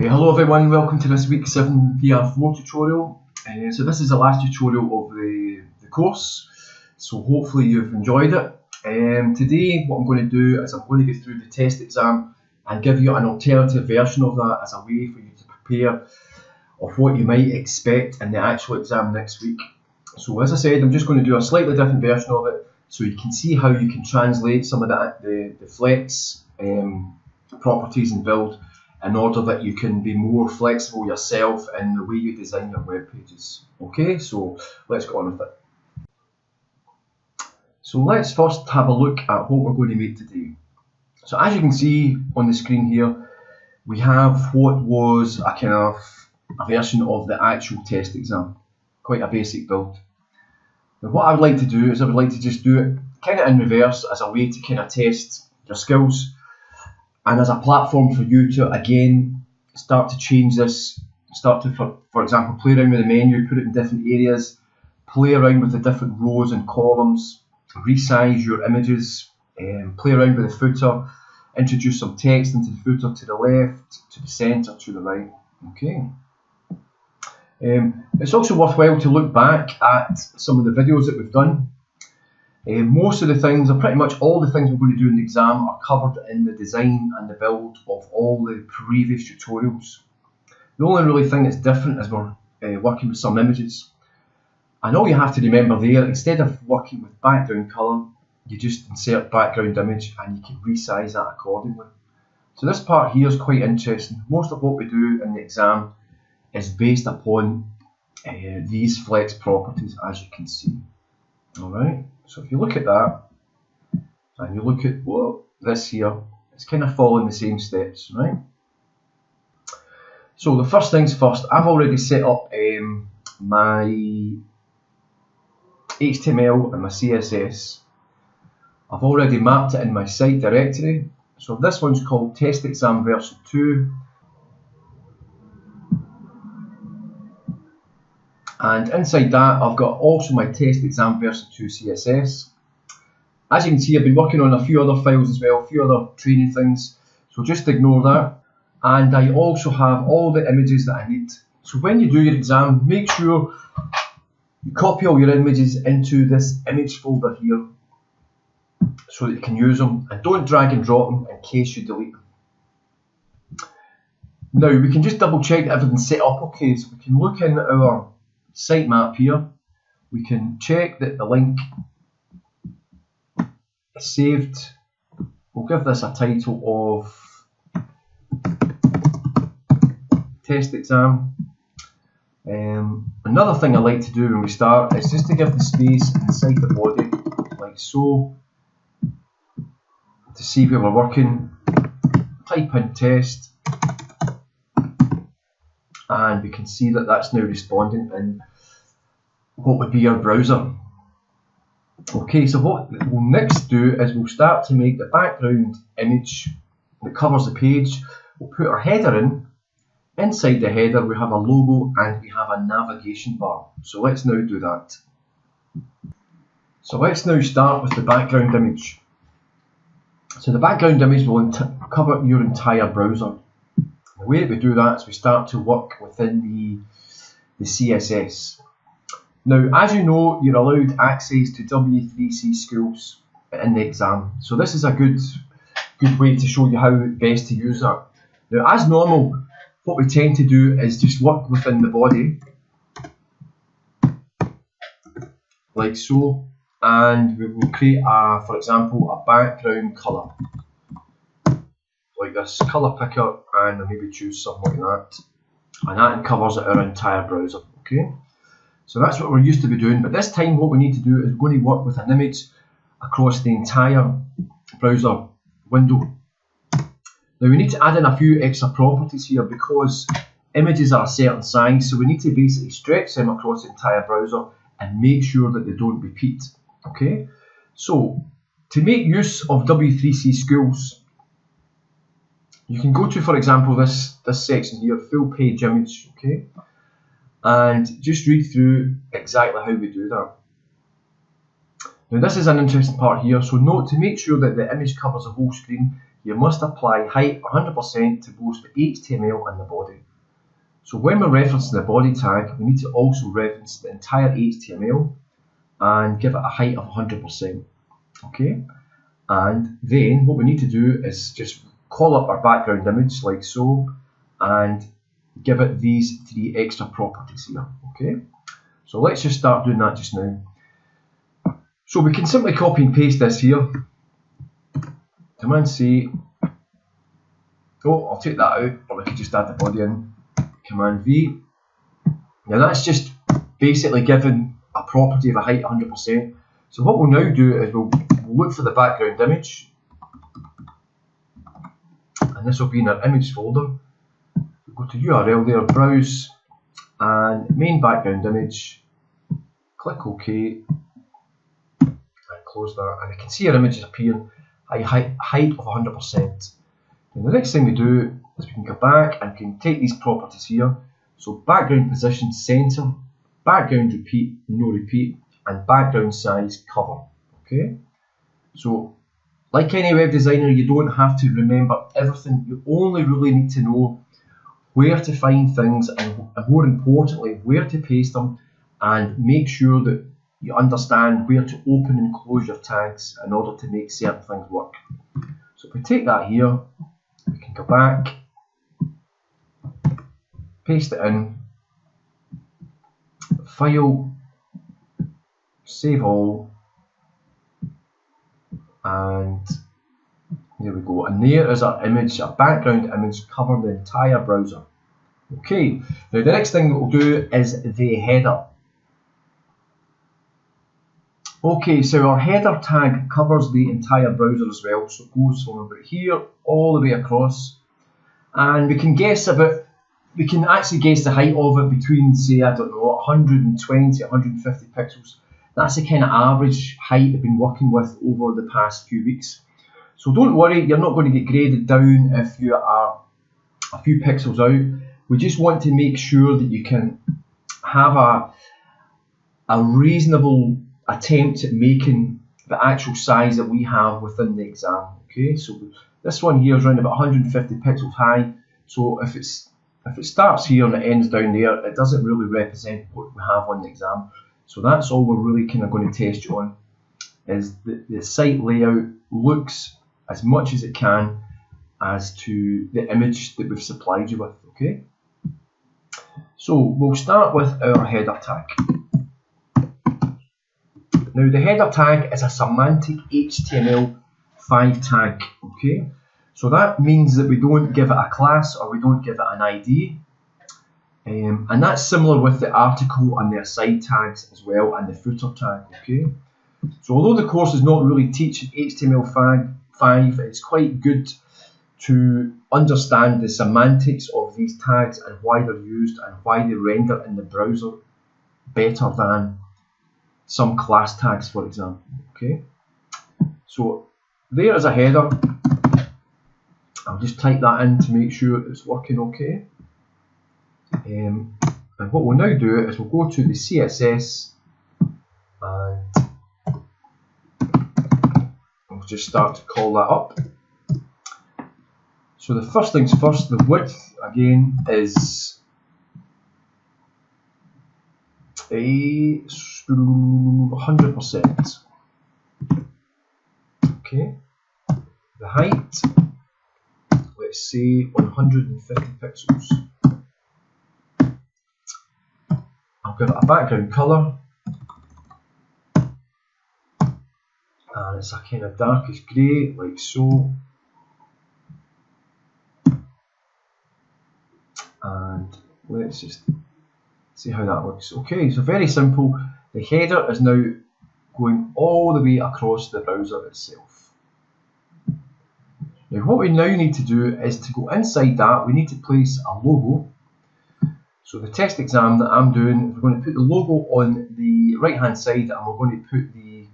Hello everyone, welcome to this week 7 PR4 tutorial. So this is the last tutorial of the course, so hopefully you've enjoyed it. Today what I'm going to do is I'm going to get through the test exam and give you an alternative version of that as a way for you to prepare of what you might expect in the actual exam next week. So as I said, I'm just going to do a slightly different version of it so you can see how you can translate some of the flex properties and build in order that you can be more flexible yourself in the way you design your web pages. Okay, so let's get on with it. So let's first have a look at what we're going to make today. So as you can see on the screen here, we have what was a kind of a version of the actual test exam, quite a basic build. Now what I would like to do is I would like to just do it kind of in reverse as a way to kind of test your skills and as a platform for you to again start to change this, start to for example play around with the menu, put it in different areas, play around with the different rows and columns, resize your images, play around with the footer, introduce some text into the footer to the left, to the centre, to the right. Okay. It's also worthwhile to look back at some of the videos that we've done. Most of the things, or pretty much all the things we're going to do in the exam, are covered in the design and the build of all the previous tutorials. The only really thing that's different is we're working with some images. And all you have to remember there, instead of working with background colour, you just insert background image and you can resize that accordingly. So this part here is quite interesting. Most of what we do in the exam is based upon these flex properties, as you can see. Alright, so if you look at that and you look at this here, it's kind of following the same steps, right? So the first things first, I've already set up my HTML and my CSS. I've already mapped it in my site directory. So this one's called Test Exam version 2. And inside that, I've got also my Test Exam version 2 CSS. As you can see, I've been working on a few other files as well, a few other training things, so just ignore that. And I also have all the images that I need. So when you do your exam, make sure you copy all your images into this image folder here so that you can use them, and don't drag and drop them in case you delete them. Now we can just double check that everything's set up okay, so we can look in our sitemap here, we can check that the link is saved. We'll give this a title of Test Exam. Another thing I like to do when we start is just to give the space inside the body, like so, to see where we're working. Type in test, and we can see that that's now responding in what would be our browser. Okay, so what we'll next do is we'll start to make the background image that covers the page. We'll put our header in. Inside the header we have a logo and we have a navigation bar. So let's now do that. So let's now start with the background image. So the background image will cover your entire browser. The way that we do that is we start to work within the CSS. Now, as you know, you're allowed access to W3C schools in the exam. So this is a good way to show you how best to use that. Now, as normal, what we tend to do is just work within the body, like so, and we will create, for example, a background colour. Like this colour picker, and maybe choose something like that, and that covers our entire browser. Okay, so that's what we're used to be doing, but this time what we need to do is we're going to work with an image across the entire browser window. Now we need to add in a few extra properties here because images are a certain size, so we need to basically stretch them across the entire browser and make sure that they don't repeat. Okay, so to make use of W3C schools, you can go to, for example, this section here, full page image, okay, and just read through exactly how we do that. Now this is an interesting part here, so note to make sure that the image covers the whole screen, you must apply height 100% to both the HTML and the body. So when we're referencing the body tag, we need to also reference the entire HTML and give it a height of 100%. Okay, and then what we need to do is just call up our background image like so and give it these 3 extra properties here. Okay, so let's just start doing that just now. So we can simply copy and paste this here. Command C. Oh, I'll take that out, or we could just add the body in. Command V. Now that's just basically giving a property of a height 100%. So what we'll now do is we'll look for the background image, and this will be in our image folder. We'll go to URL there, browse, and main background image. Click OK, and close that, and you can see our image is appearing at a height of 100%. And the next thing we do is we can go back and we can take these properties here. So background position center, background repeat, no repeat, and background size cover. Okay, so like any web designer, you don't have to remember everything. You only really need to know where to find things, and more importantly, where to paste them, and make sure that you understand where to open and close your tags in order to make certain things work. So if we take that here, we can go back, paste it in, file, save all, and there we go. And there is our image, our background image covering the entire browser. Okay, now the next thing that we'll do is the header. Okay, so our header tag covers the entire browser as well, so it goes from about here all the way across, and we can actually guess the height of it between, say, I don't know, 120, 150 pixels. That's the kind of average height I've been working with over the past few weeks. So don't worry, you're not going to get graded down if you are a few pixels out. We just want to make sure that you can have a reasonable attempt at making the actual size that we have within the exam. Okay, so this one here is around about 150 pixels high. So if it starts here and it ends down there, it doesn't really represent what we have on the exam. So that's all we're really kind of going to test you on, is the site layout looks as much as it can as to the image that we've supplied you with. Okay, so we'll start with our header tag. Now the header tag is a semantic HTML5 tag. Okay, so that means that we don't give it a class or we don't give it an ID. And that's similar with the article and the aside tags as well, and the footer tag. Okay, so although the course is not really teaching HTML5, it's quite good to understand the semantics of these tags and why they're used and why they render in the browser better than some class tags, for example. Okay, so there is a header. I'll just type that in to make sure it's working okay. And what we'll now do is we'll go to the CSS and we'll just start to call that up. So the first things first, the width again is a 100%. Okay, the height, let's say 150 pixels. I'll give it a background colour, and it's a kind of darkish grey, like so. And let's just see how that looks. Okay, so very simple. The header is now going all the way across the browser itself. Now what we now need to do is to go inside that, we need to place a logo. So the test exam that I'm doing, we're going to put the logo on the right hand side, and we're going to put the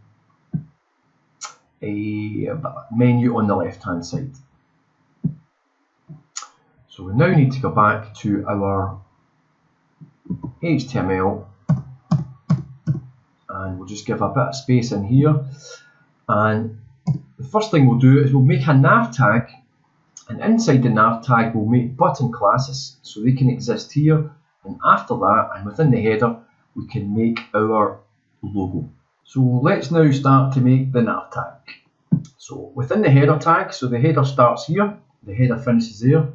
menu on the left hand side. So we now need to go back to our HTML, and we'll just give a bit of space in here. And the first thing we'll do is we'll make a nav tag And inside the nav tag we'll make button classes, so they can exist here, and after that, and within the header, we can make our logo. So let's now start to make the nav tag. So within the header tag, so the header starts here, the header finishes there.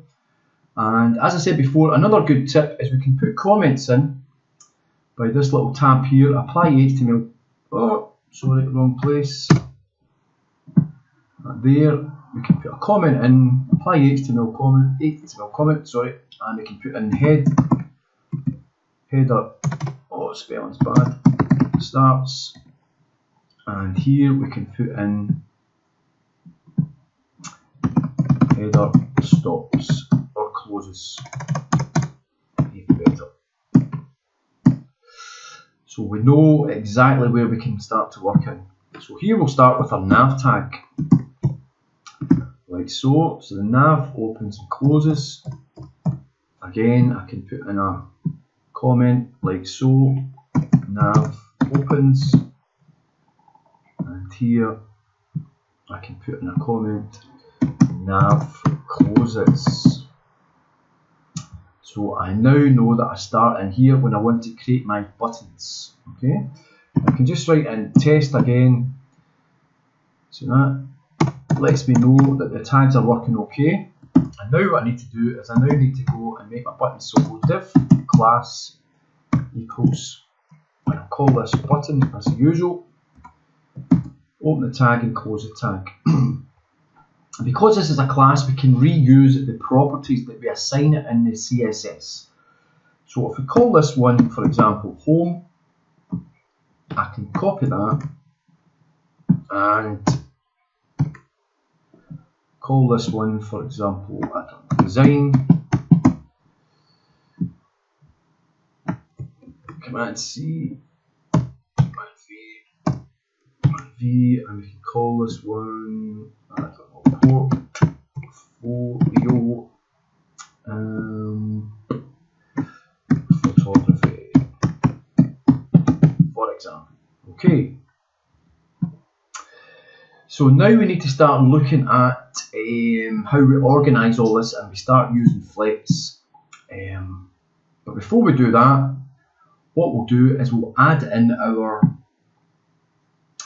And as I said before, another good tip is we can put comments in by this little tab here, apply HTML. Oh, sorry, wrong place. There, we can put a comment in, apply HTML comment, sorry, and we can put in header, oh, spelling's bad, starts, and here we can put in header stops or closes, even better. So we know exactly where we can start to work in. So here we'll start with our nav tag, like so. So the nav opens and closes. Again, I can put in a comment like so, nav opens, and here I can put in a comment, nav closes. So I now know that I start in here when I want to create my buttons. Okay, I can just write in test again, so that lets me know that the tags are working okay. And now what I need to do is I now need to go and make my button. So div class equals, and I'll call this button as usual, open the tag and close the tag. Because this is a class, we can reuse the properties that we assign it in the CSS. So if we call this one, for example, home, I can copy that and call this one, for example, design. Command C, Command V, and we can call this one, I don't know, portfolio, photography, for example. Okay. So now we need to start looking at how we organise all this, and we start using flex. But before we do that, what we'll do is we'll add in our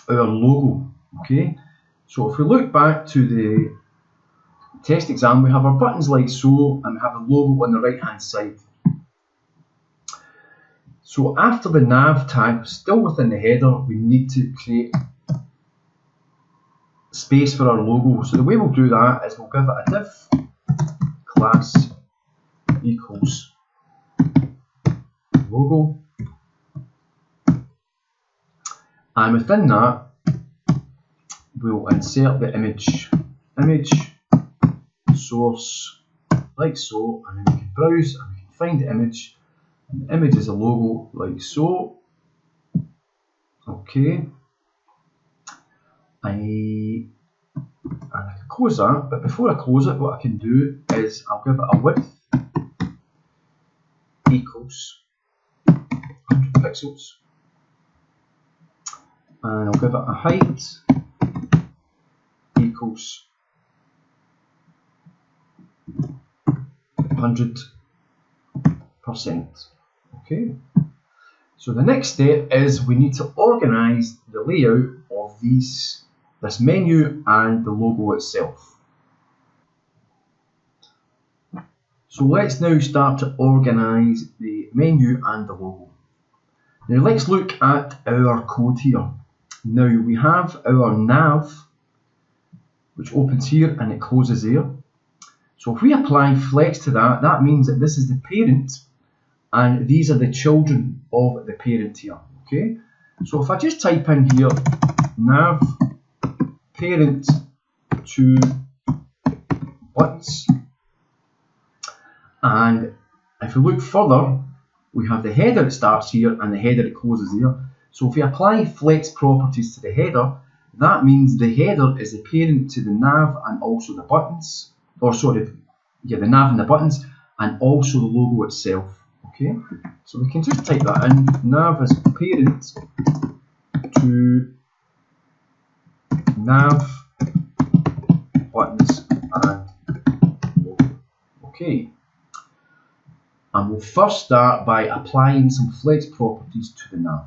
logo. Okay. So if we look back to the test exam, we have our buttons like so, and we have a logo on the right hand side. So after the nav tag, still within the header, we need to create space for our logo. So the way we'll do that is we'll give it a div class equals logo, and within that we'll insert the image source like so, and then we can browse and we can find the image, and the image is a logo like so. Okay, and I can close that, but before I close it, what I can do is I'll give it a width equals 100 pixels, and I'll give it a height equals 100%. Okay, so the next step is we need to organise the layout of this menu and the logo itself. So let's now start to organise the menu and the logo. Now let's look at our code here. Now we have our nav, which opens here and it closes there. So if we apply flex to that, that means that this is the parent and these are the children of the parent here. Okay, so if I just type in here nav parent to buttons, and if we look further, we have the header that starts here and the header that closes here. So if we apply flex properties to the header, that means the header is the parent to the nav and also the buttons, or sorry, yeah, the nav and the buttons, and also the logo itself. Okay, so we can just type that in, nav is parent to nav, buttons, and And we'll first start by applying some flex properties to the nav.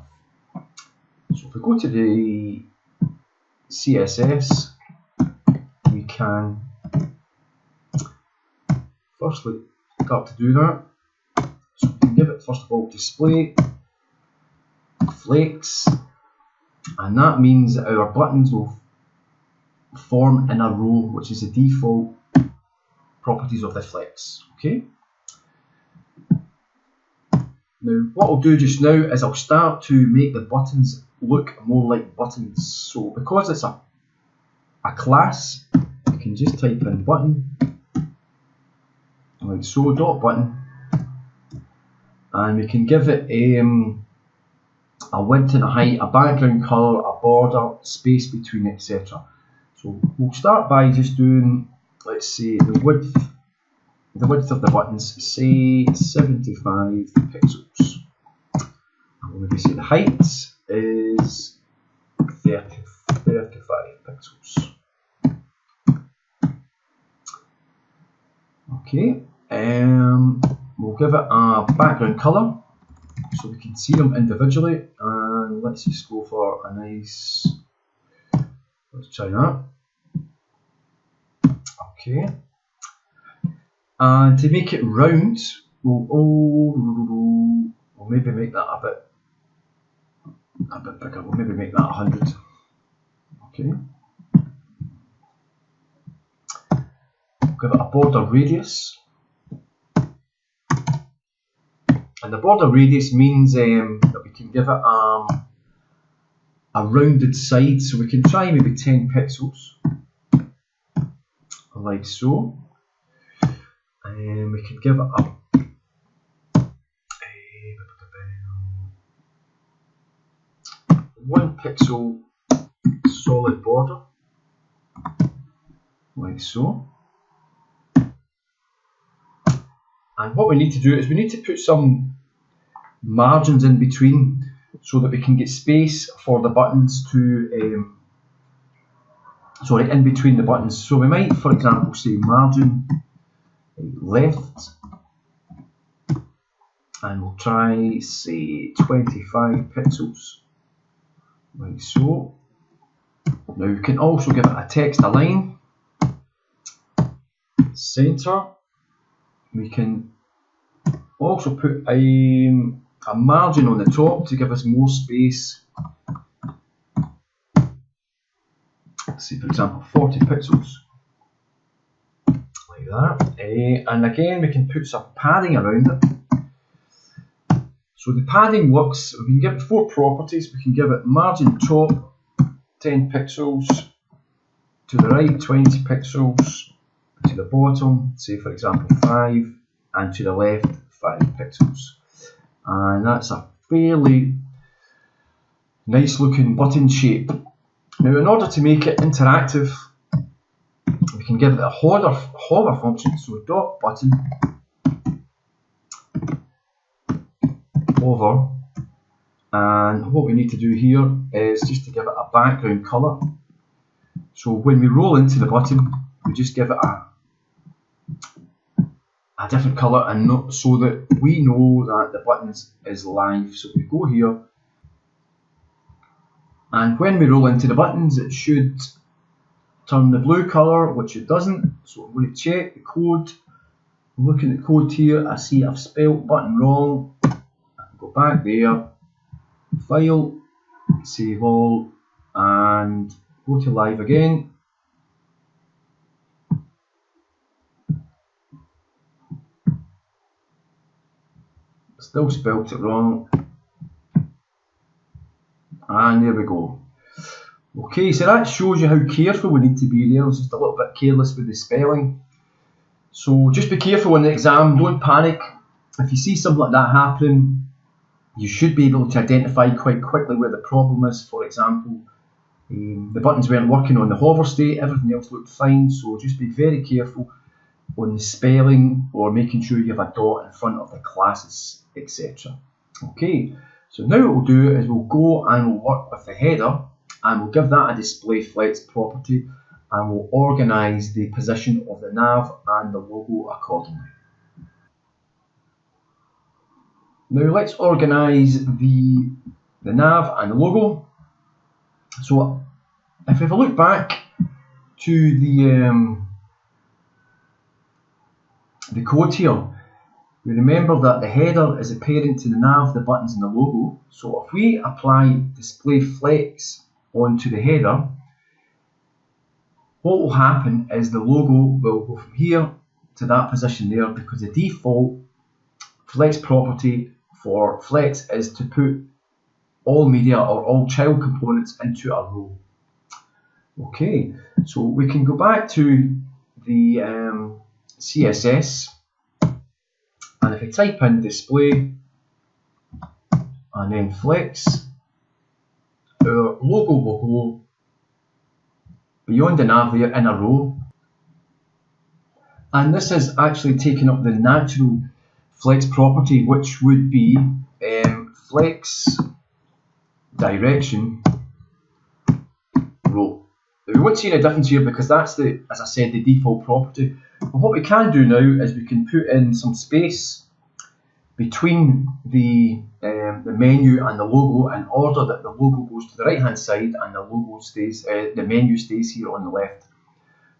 So if we go to the CSS, we can firstly start to do that. So we can give it, first of all, display flex, and that means that our buttons will form in a row, which is the default properties of the flex. Okay. Now, what I'll do just now is I'll start to make the buttons look more like buttons. So because it's a class, you can just type in button, like so, dot button, and we can give it a width and a height, a background colour, a border, space between, etc. So we'll start by just doing, let's say, the width of the buttons, say 75 pixels. And we'll maybe say the height is 35 pixels. Okay, we'll give it a background colour so we can see them individually, and let's just go for a nice, let's try that. Okay, and to make it round, we'll maybe make that a bit bigger. We'll maybe make that 100. Okay. We'll give it a border radius, and the border radius means that we can give it a rounded side, so we can try maybe 10 pixels, like so. And we can give it a 1 pixel solid border, like so. And what we need to do is we need to put some margins in between so that we can get space for the buttons to, sorry, in between the buttons. So we might, for example, say margin left, and we'll try, say, 25 pixels, like so. Now we can also give it a text align, center. We can also put a margin on the top to give us more space. Let's see, for example, 40 pixels, like that. And again, we can put some padding around it. So the padding works, we can give it 4 properties. We can give it margin top 10 pixels, to the right 20 pixels, to the bottom, say for example 5, and to the left 5 pixels. And that's a fairly nice looking button shape. Now, in order to make it interactive, we can give it a hover function. So dot button hover, and what we need to do here is just to give it a background colour. So when we roll into the button, we just give it a different colour, and not so that we know that the button is live. So we go here, and when we roll into the buttons, it should turn the blue colour, which it doesn't. So I'm going to check the code. I'm looking at the code here. I see I've spelt button wrong. I can go back there, file, save all, and go to live again. Still spelt it wrong, and there we go. Okay, so that shows you how careful we need to be there. I was just a little bit careless with the spelling. So just be careful in the exam, don't panic. If you see something like that happening, you should be able to identify quite quickly where the problem is. For example, the buttons weren't working on the hover state, everything else looked fine, so just be very careful on the spelling or making sure you have a dot in front of the classes, etc. Okay, so now what we'll do is we'll go and we'll work with the header, and we'll give that a display flex property, and we'll organise the position of the nav and the logo accordingly. Now let's organise the nav and the logo. So if we have a look back to the code here, we remember that the header is a parent to the nav, the buttons and the logo. So if we apply display flex onto the header, what will happen is the logo will go from here to that position there, because the default flex property for flex is to put all media or all child components into a row. Okay, so we can go back to the CSS, and if we type in display and then flex, our logo will go beyond the nav there in a row, and this is actually taking up the natural flex property, which would be flex direction row. Now we won't see any difference here because that's the, as I said, the default property. But what we can do now is we can put in some space between the menu and the logo in order that the logo goes to the right hand side and the logo stays, the menu stays here on the left.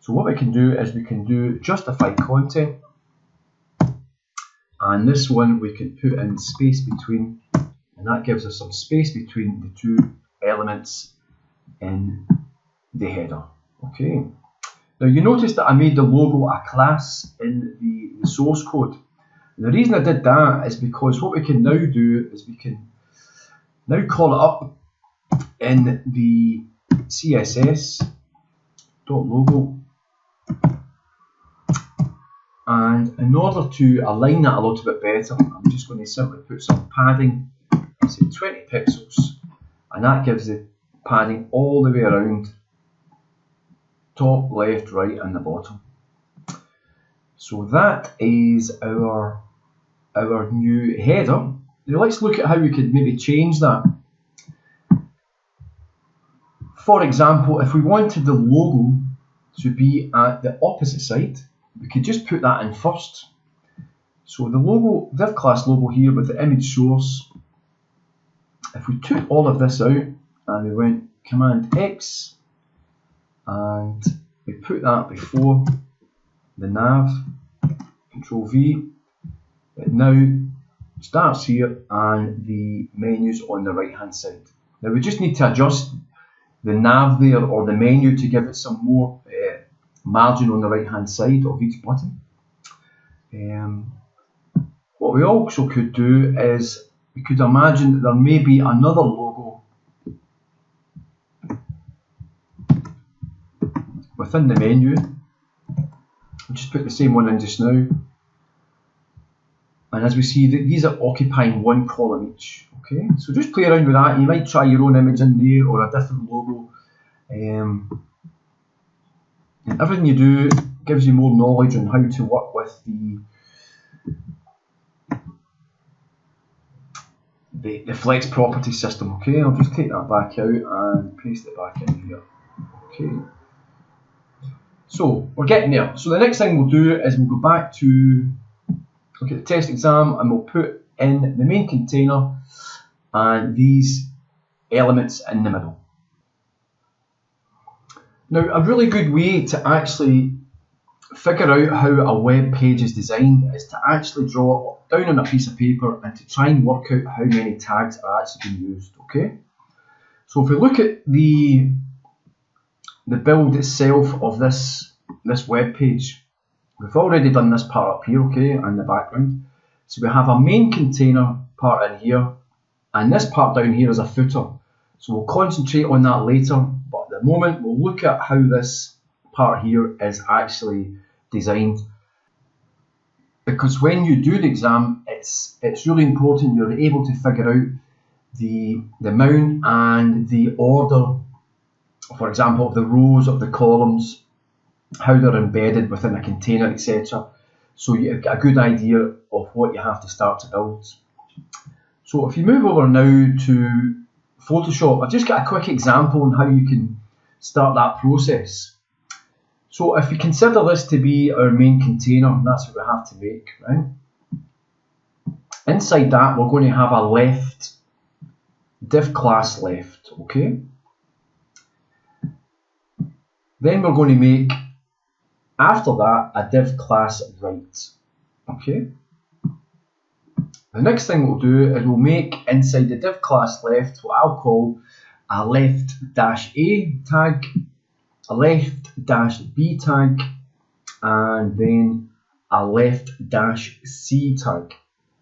So what we can do is we can do justify content, and this one we can put in space between, and that gives us some space between the two elements in the header. Okay. Now you notice that I made the logo a class in the source code. And the reason I did that is because what we can now do is we can now call it up in the CSS.logo, and in order to align that a little bit better, I'm just going to simply put some padding, say 20 pixels, and that gives the padding all the way around, top, left, right and the bottom. So that is our new header. Now let's look at how we could maybe change that. For example, if we wanted the logo to be at the opposite side, we could just put that in first. So the logo, div class logo here with the image source, if we took all of this out and we went Command X and we put that before the nav, Control V, it now starts here and the menu's on the right hand side. Now we just need to adjust the nav there or the menu to give it some more margin on the right hand side of each button. What we also could do is we could imagine that there may be another logo within the menu. I'll just put the same one in just now. And as we see, these are occupying one column each. Okay, so just play around with that. You might try your own image in there or a different logo. And everything you do gives you more knowledge on how to work with the flex property system. Okay, I'll just take that back out and paste it back in here. Okay, so we're getting there. So the next thing we'll do is we'll go back to look at the test exam and we'll put in the main container and these elements in the middle. Now, a really good way to actually figure out how a web page is designed is to actually draw it down on a piece of paper and to try and work out how many tags are actually being used. Okay, so if we look at the build itself of this web page, we've already done this part up here, okay, in the background. So we have a main container part in here, and this part down here is a footer. So we'll concentrate on that later, but at the moment we'll look at how this part here is actually designed. Because when you do the exam, it's really important you're able to figure out the amount and the order, for example, of the rows of the columns, how they're embedded within a container, etc. So you get a good idea of what you have to start to build. So if you move over now to Photoshop, I've just got a quick example on how you can start that process. So if we consider this to be our main container, that's what we have to make, right? Inside that, we're going to have a left, div class left, okay? Then we're going to make, after that, a div class right, okay? The next thing we'll do is we'll make inside the div class left what I'll call a left-a tag, a left-b tag, and then a left-c tag.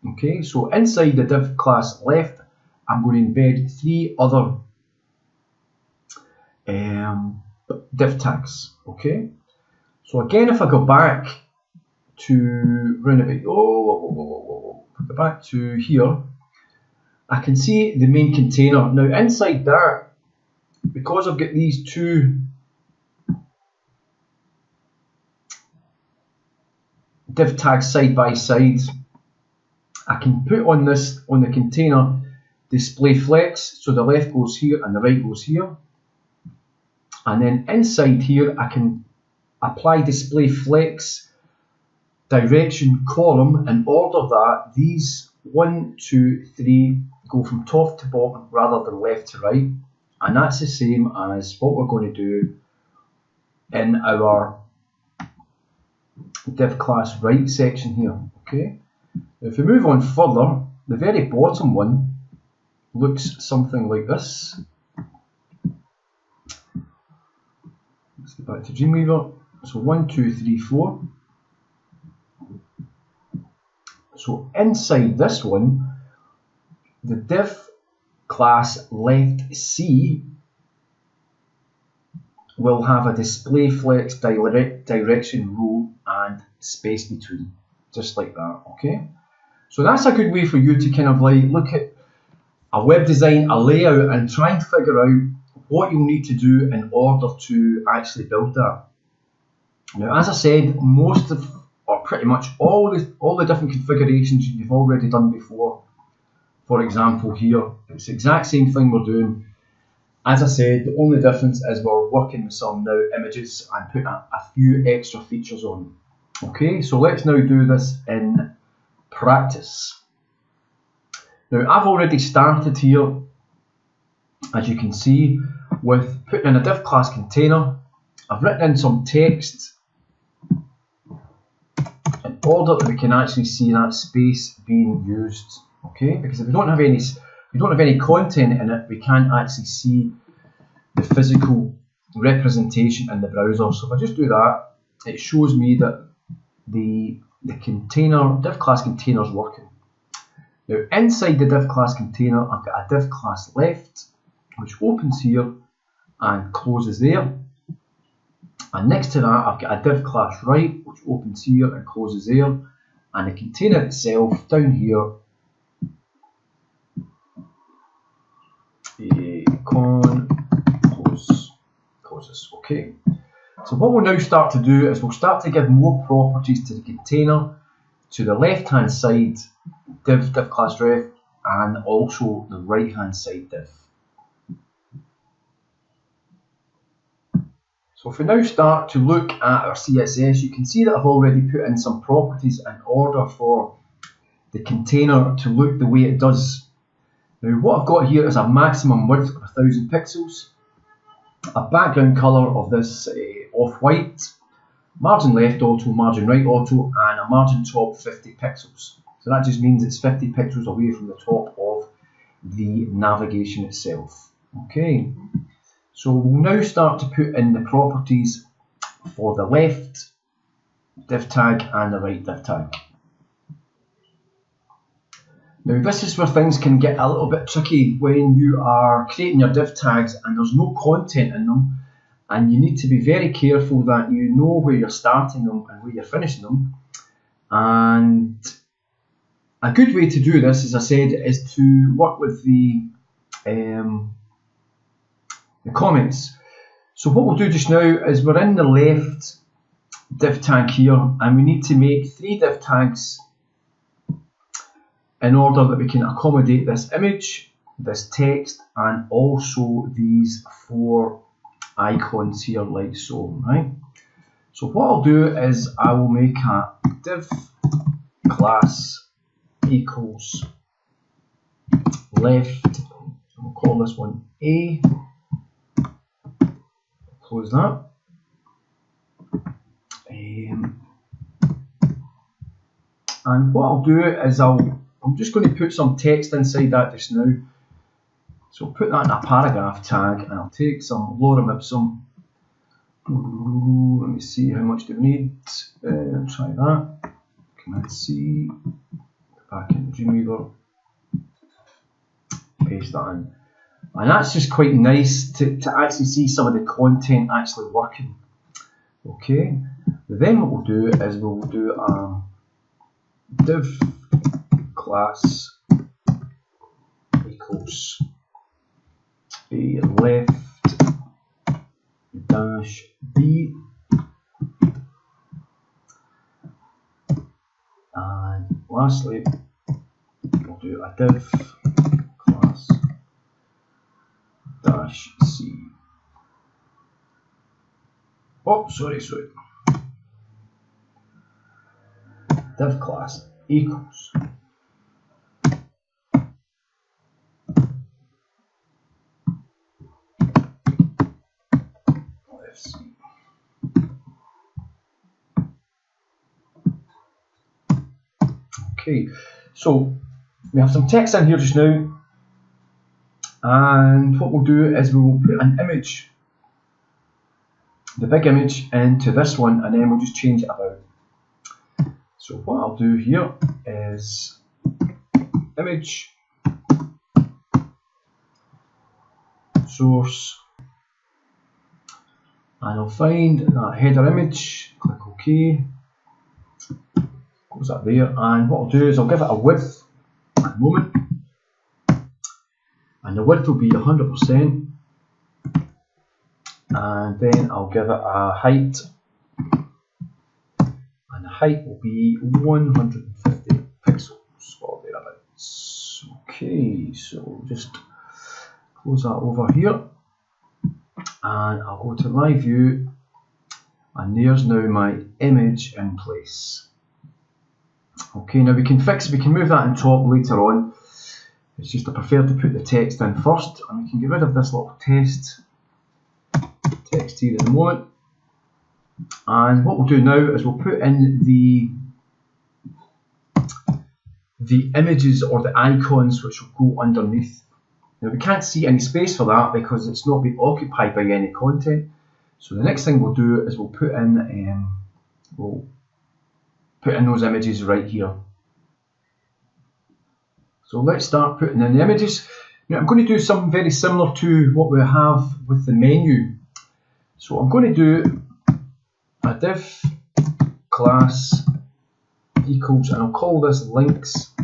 Okay, so inside the div class left, I'm going to embed 3 other div tags. Okay, so again, if I go back to round about, go back to here, I can see the main container. Now inside that, because I've got these 2 div tags side by side, I can put on this, on the container, display flex, so the left goes here and the right goes here. And then inside here, I can apply display flex direction column and order that these 1, 2, 3 go from top to bottom rather than left to right. And that's the same as what we're going to do in our div class right section here. Okay. If we move on further, the very bottom one looks something like this. Let's get back to Dreamweaver. So 1, 2, 3, 4. So inside this one, the div class left C will have a display flex direction row and space between, just like that. Okay, so that's a good way for you to kind of like look at a web design, a layout, and try and figure out what you'll need to do in order to actually build that. Now, as I said, most of, or pretty much all the different configurations you've already done before. For example, here, it's the exact same thing we're doing. As I said, the only difference is we're working with some now images and putting a few extra features on. Okay, so let's now do this in practice. Now, I've already started here, as you can see, with putting in a div class container. I've written in some text in order that we can actually see that space being used. Okay, because if we don't have any content in it, we can't actually see the physical representation in the browser. So if I just do that, it shows me that the container, div class container is working. Now inside the div class container, I've got a div class left, which opens here and closes there. And next to that, I've got a div class right, which opens here and closes there. And the container itself down here, closes. Okay. So what we'll now start to do is we'll start to give more properties to the container, to the left hand side div class ref, and also the right hand side div. So if we now start to look at our CSS, you can see that I've already put in some properties in order for the container to look the way it does. Now what I've got here is a maximum width of 1000 pixels, a background colour of this off-white, margin left auto, margin right auto, and a margin top 50 pixels. So that just means it's 50 pixels away from the top of the navigation itself. Okay, so we'll now start to put in the properties for the left div tag and the right div tag. Now this is where things can get a little bit tricky when you are creating your div tags and there's no content in them, and you need to be very careful that you know where you're starting them and where you're finishing them. And a good way to do this, as I said, is to work with the comments. So what we'll do just now is we're in the left div tag here, and we need to make 3 div tags in order that we can accommodate this image, this text, and also these 4 icons here, like so, right? So what I'll do is I will make a div class equals left, we'll call this one A, close that. And what I'll do is I'm just going to put some text inside that just now. So I'll put that in a paragraph tag, and I'll take some lorem ipsum. Let me see, how much do we need? Try that. Command C, back in Dreamweaver, paste that in. And that's just quite nice to actually see some of the content actually working. Okay, then what we'll do is we'll do a div class equals a left dash B, and lastly we'll do a div class dash C. Oh, sorry. Div class equals C. Okay, so we have some text in here just now, and what we'll do is we will put an image, the big image, into this one, and then we'll just change it about. So what I'll do here is image source, and I'll find that header image, click OK, goes up there, and what I'll do is I'll give it a width at the moment, and the width will be 100%, and then I'll give it a height, and the height will be 150 pixels or thereabouts. Okay, so just close that over here, and I'll go to my view, and there's now my image in place. Okay, now we can move that on top later on. It's just I prefer to put the text in first, and we can get rid of this little text here at the moment. And what we'll do now is we'll put in the images or the icons which will go underneath. Now we can't see any space for that because it's not being occupied by any content. So the next thing we'll do is we'll put in those images right here. So let's start putting in the images. Now I'm going to do something very similar to what we have with the menu. So I'm going to do a div class equals, and I'll call this links,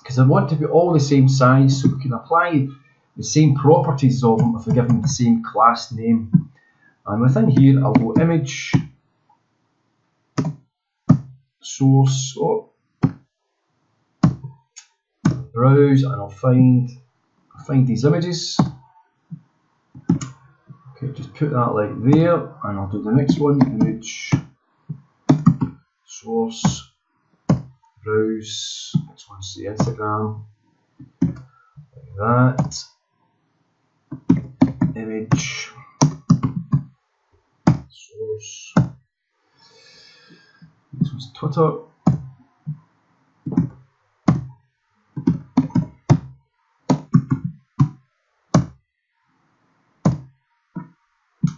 because I want to be all the same size so we can apply the same properties of them if we give them the same class name. And within here I'll go image source, browse, and I'll find these images. Okay, just put that like there, and I'll do the next one, image source browse, next one's the Instagram, like that, image source, this one's Twitter,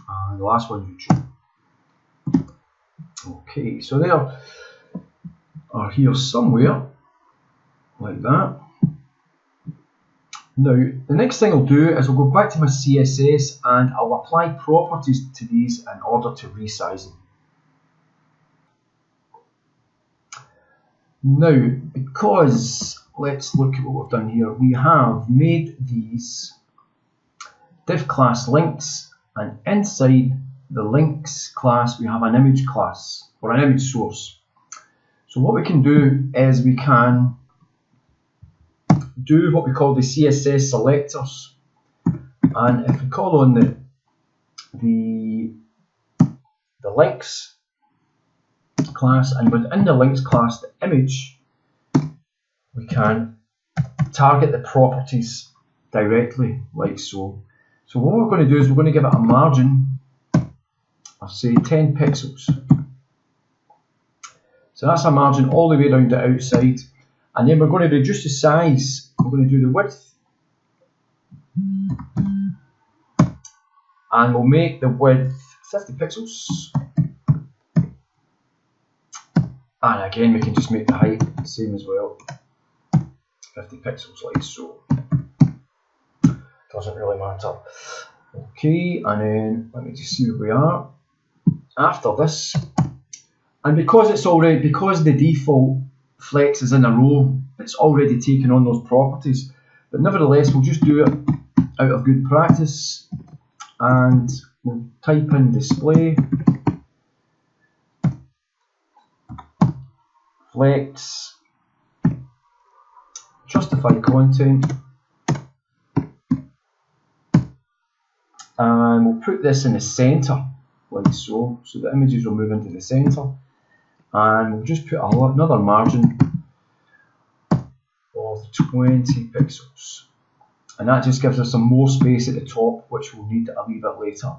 and the last one YouTube. Okay, so they are here somewhere, like that. Now, the next thing I'll do is I'll go back to my CSS and I'll apply properties to these in order to resize them. Now, because, let's look at what we've done here. We have made these div class links, and inside the links class we have an image class, or an image source. So what we can do is we can do what we call the CSS selectors, and if we call on the links class, and within the links class the image, we can target the properties directly, like so. So what we're going to do is we're going to give it a margin of say 10 pixels. So that's a margin all the way around the outside, and then we're going to reduce the size. We're going to do the width, and we'll make the width 50 pixels. And again, we can just make the height the same as well, 50 pixels, like so. Doesn't really matter. Okay, and then let me just see where we are after this. And because the default flex is in a row, it's already taken on those properties. But nevertheless, we'll just do it out of good practice, and we'll type in display flex justify content, and we'll put this in the center, like so. So the images will move into the center, and we'll just put another margin of 20 pixels, and that just gives us some more space at the top, which we'll need a wee bit later.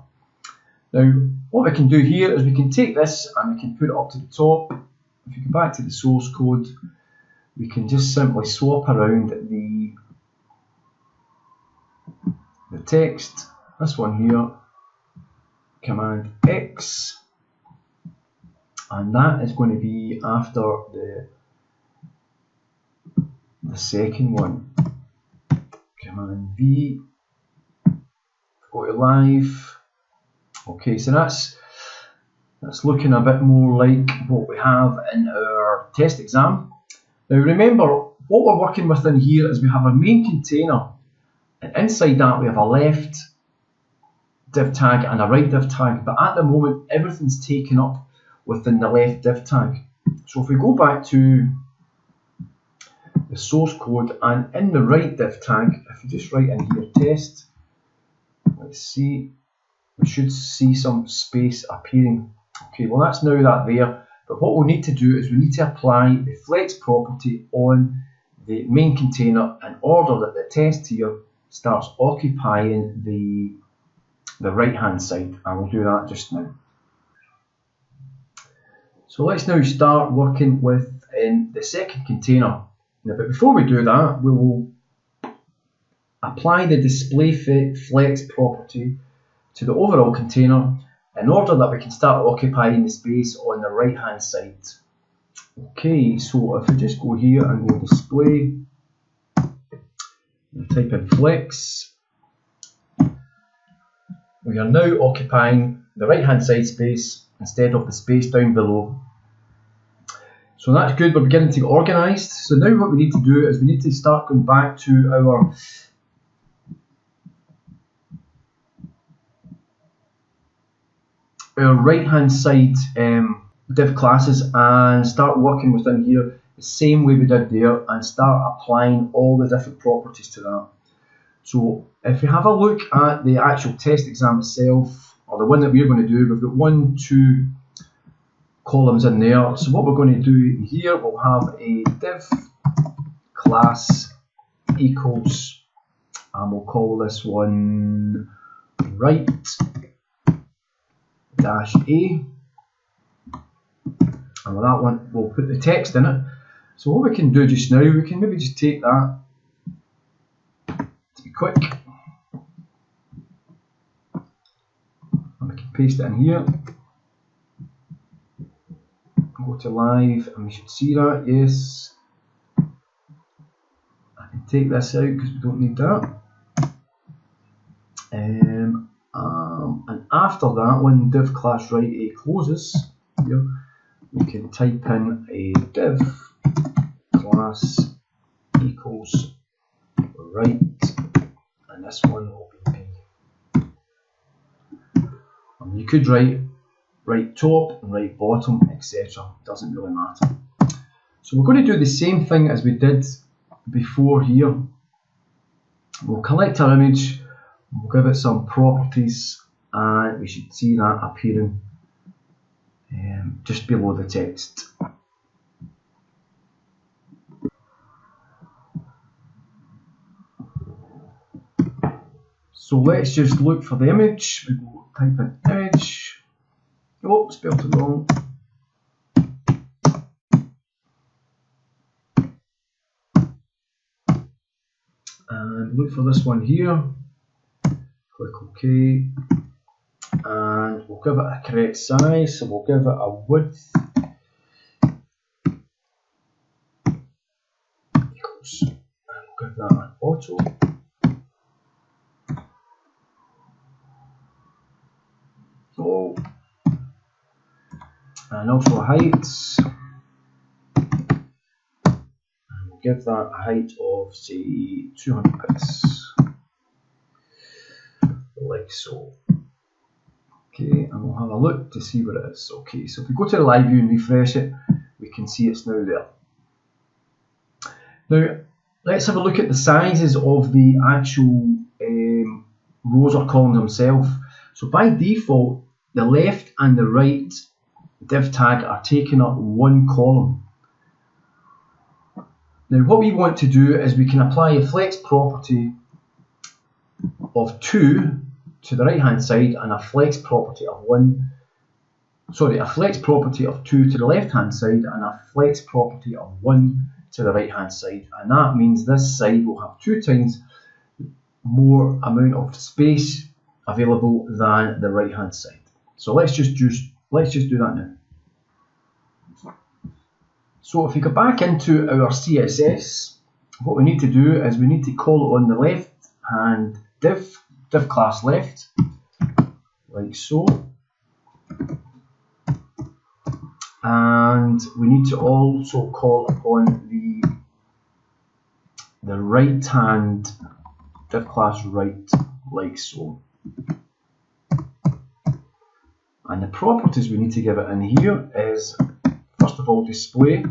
Now, what we can do here is we can take this and we can put it up to the top. If you go back to the source code, we can just simply swap around the text. This one here, Command X, and that is going to be after the second one. Command V, go to live. Okay, so that's looking a bit more like what we have in our test exam. Now remember, what we're working with in here is we have a main container, and inside that we have a left div tag and a right div tag, but at the moment everything's taken up within the left div tag. So if we go back to the source code, and in the right div tag, if you just write in here test, let's see, we should see some space appearing. Okay, well that's now that there, but what we'll need to do is we need to apply the flex property on the main container in order that the test here starts occupying the right hand side, and we'll do that just now. So let's now start working within the second container. Now, but before we do that, we will apply the display flex property to the overall container in order that we can start occupying the space on the right hand side. Okay, so if we just go here and go display, and type in flex, we are now occupying the right hand side space instead of the space down below. So that's good, we're beginning to get organised. So now what we need to do is we need to start going back to our right hand side div classes and start working within here the same way we did there, and start applying all the different properties to that. So if we have a look at the actual test exam itself, or the one that we're going to do, we've got 2 columns in there. So what we're going to do in here, we'll have a div class equals, and we'll call this one right dash A, and with that one we'll put the text in it. So what we can do just now, we can maybe just take that to be quick, and we can paste it in here, go to live, and we should see that. Yes, I can take this out because we don't need that. And after that, when div class right A closes, here we can type in a div class equals right, and this one will be B. And you could write right top and right bottom, etc. Doesn't really matter. So we're going to do the same thing as we did before here. We'll collect our image, we'll give it some properties, and we should see that appearing just below the text. So let's just look for the image. We go type in image. Oh, spelled it wrong. And look for this one here. Click OK. And we'll give it a correct size. So we'll give it a width equals. And we'll give that an auto. Oh. And also a height. Give that a height of say 200 pixels, like so. Okay, and we'll have a look to see what it is. Okay, so if we go to the live view and refresh it, we can see it's now there. Now, let's have a look at the sizes of the actual rows or columns themselves. So by default, the left and the right div tag are taking up one column. Now what we want to do is we can apply a flex property of 2 to the right hand side and a flex property of 2 to the left hand side and a flex property of 1 to the right hand side, and that means this side will have 2 times more amount of space available than the right hand side. So let's just do that now. So if we go back into our CSS, what we need to do is we need to call it on the left hand div class left, like so. And we need to also call upon the right hand div class right, like so. And the properties we need to give it in here is, first of all, display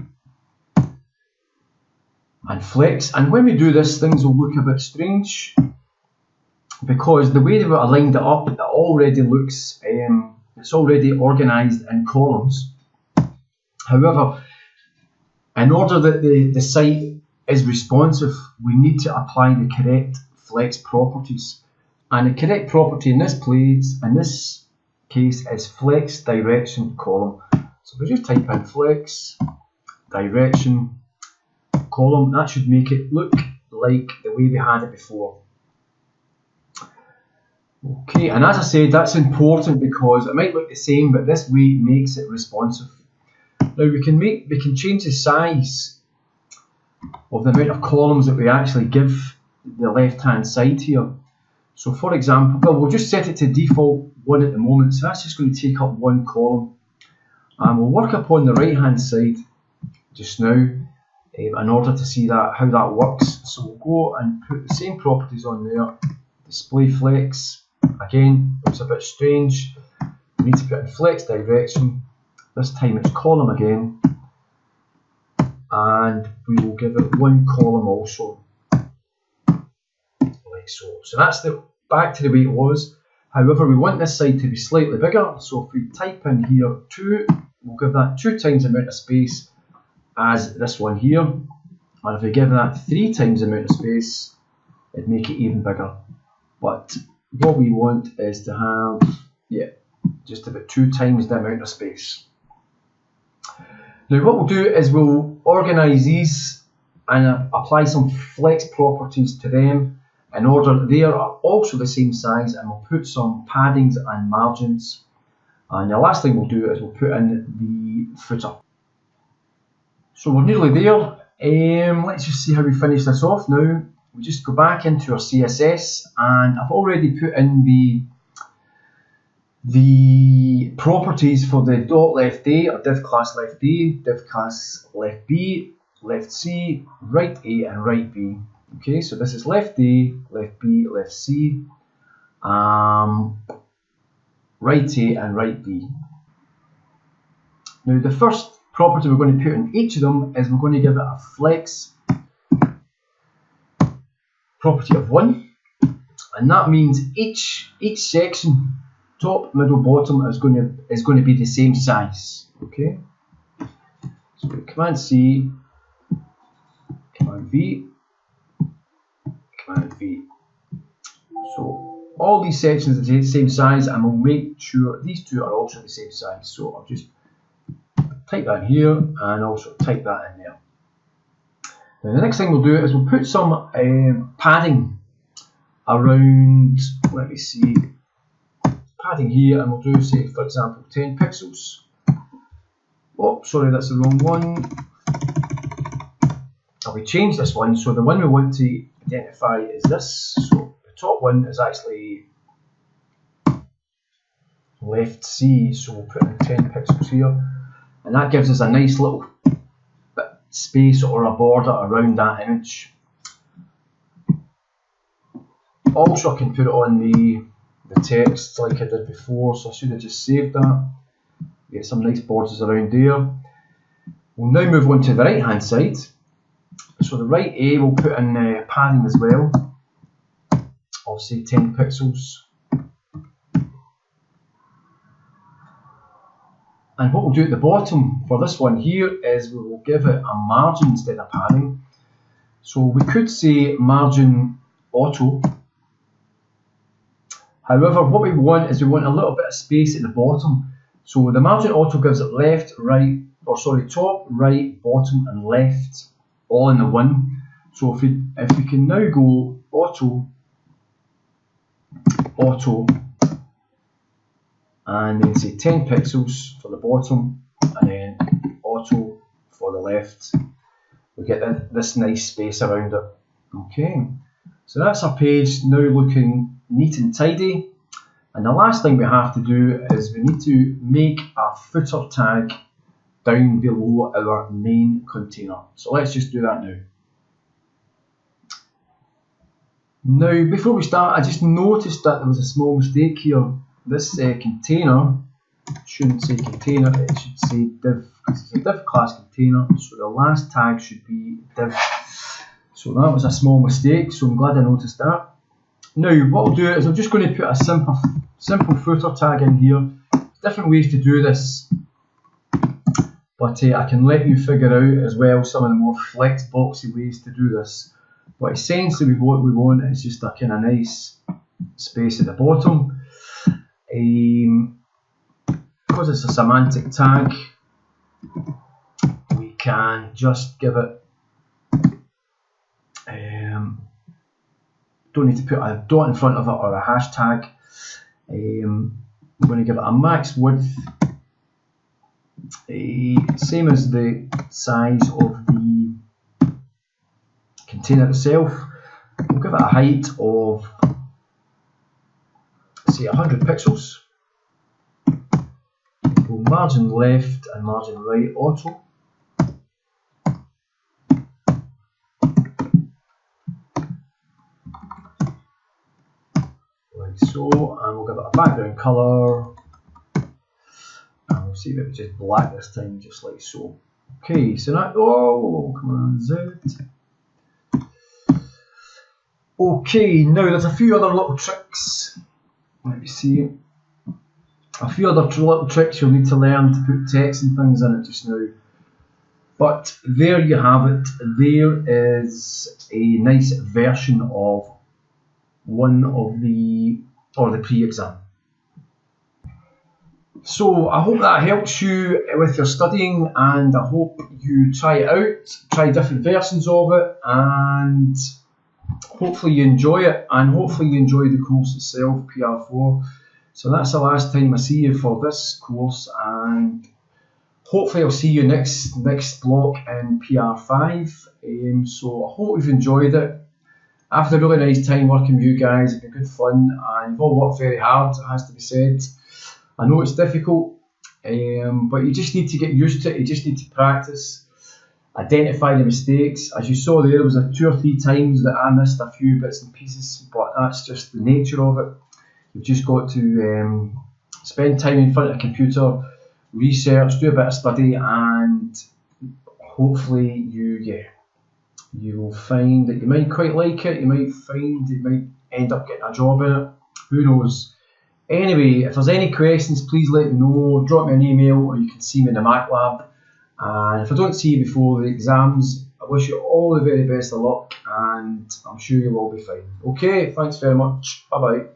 and flex. And when we do this, things will look a bit strange because the way that we aligned it up, it already looks, it's already organized in columns. However, in order that the site is responsive, we need to apply the correct flex properties. And the correct property in this case is flex direction column. So we just type in flex direction column. That should make it look like the way we had it before. Okay, and as I said, that's important because it might look the same, but this way makes it responsive. Now we can change the size of the amount of columns that we actually give the left hand side here. So for example, well, we'll just set it to default 1 at the moment, so that's just going to take up 1 column. And we'll work upon the right hand side just now in order to see how that works. So we'll go and put the same properties on there. Display flex, again, looks a bit strange. We need to put in flex direction. This time it's column again. And we will give it 1 column also, like so. So that's back to the way it was. However, we want this side to be slightly bigger. So if we type in here 2, we'll give that 2 times the amount of space as this one here. And if we give that 3 times the amount of space, it'd make it even bigger. But what we want is to have, just about 2 times the amount of space. Now what we'll do is we'll organise these and apply some flex properties to them in order they are also the same size, and we'll put some paddings and margins. And the last thing we'll do is we'll put in the footer. So we're nearly there. Let's just see how we finish this off now. We just go back into our CSS, and I've already put in the properties for the dot left A or div class left A, div class left B, left C, right A and right B. Okay, so this is left A, left B, left C, right A and right B. Now the first property we're going to put in each of them is we're going to give it a flex property of 1, and that means each section, top, middle, bottom, is going to be the same size. Okay, so Command C, Command V, Command V. So all these sections are the same size, and we'll make sure these two are also the same size. So I'll just type that in here and also type that in there. Now the next thing we'll do is we'll put some padding around, let me see, padding here, and we'll do, say, for example, 10 pixels. Oh, sorry, that's the wrong one. We change this one, so the one we want to identify is this. So the top one is actually left C, so we'll put in 10 pixels here, and that gives us a nice little bit space or a border around that image. Also, I can put it on the text like I did before, so I should have just saved that. Get some nice borders around there. We'll now move on to the right hand side. So the right A will put in padding as well, of say 10 pixels. And what we'll do at the bottom for this one here is we will give it a margin instead of padding. So we could say margin auto. However, what we want is we want a little bit of space at the bottom. So the margin auto gives it left, right, or sorry, top, right, bottom, and left, all in the one. So if we can now go auto, and then say 10 pixels for the bottom, and then auto for the left, we get this nice space around it. Okay, so that's our page now looking neat and tidy. And the last thing we have to do is we need to make a footer tag down below our main container. So let's just do that now. Now, before we start, I just noticed that there was a small mistake here. This container shouldn't say container, it should say div, because it's a div class container, so the last tag should be div. So that was a small mistake, so I'm glad I noticed that. Now, what I'll do is I'm just going to put a simple footer tag in here. Different ways to do this, but I can let you figure out as well some of the more flexboxy ways to do this. But essentially what we want is just a kind of nice space at the bottom. Because it's a semantic tag, we can just give it, don't need to put a dot in front of it or a hashtag. I'm going to give it a max width, same as the size of the container itself. We'll give it a height of, say, 100 pixels. We'll margin left and margin right auto. Like so, and we'll give it a background colour. And we'll see if it's just black this time, just like so. Okay, so that, oh, come on, Z. Okay, now there's a few other little tricks. Let me see. A few other little tricks you'll need to learn to put text and things in it just now. But there you have it. There is a nice version of one of the pre-exam. So I hope that helps you with your studying, and I hope you try it out, try different versions of it, and hopefully you enjoy it, and hopefully you enjoy the course itself, PR4. So that's the last time I see you for this course, and hopefully I'll see you next block in PR5. So I hope you've enjoyed it. I've had a really nice time working with you guys. It's been good fun, and you've all worked very hard, it has to be said. I know it's difficult, but you just need to get used to it. You just need to practice, identify the mistakes. As you saw there was 2 or 3 times that I missed a few bits and pieces, but that's just the nature of it. You've just got to spend time in front of a computer, research, do a bit of study, and hopefully you will find that you might quite like it. You might find you might end up getting a job in it. Who knows? Anyway, if there's any questions, please let me know. Drop me an email, or you can see me in the Mac Lab. And if I don't see you before the exams, I wish you all the very best of luck, and I'm sure you'll all be fine. Okay, thanks very much. Bye bye.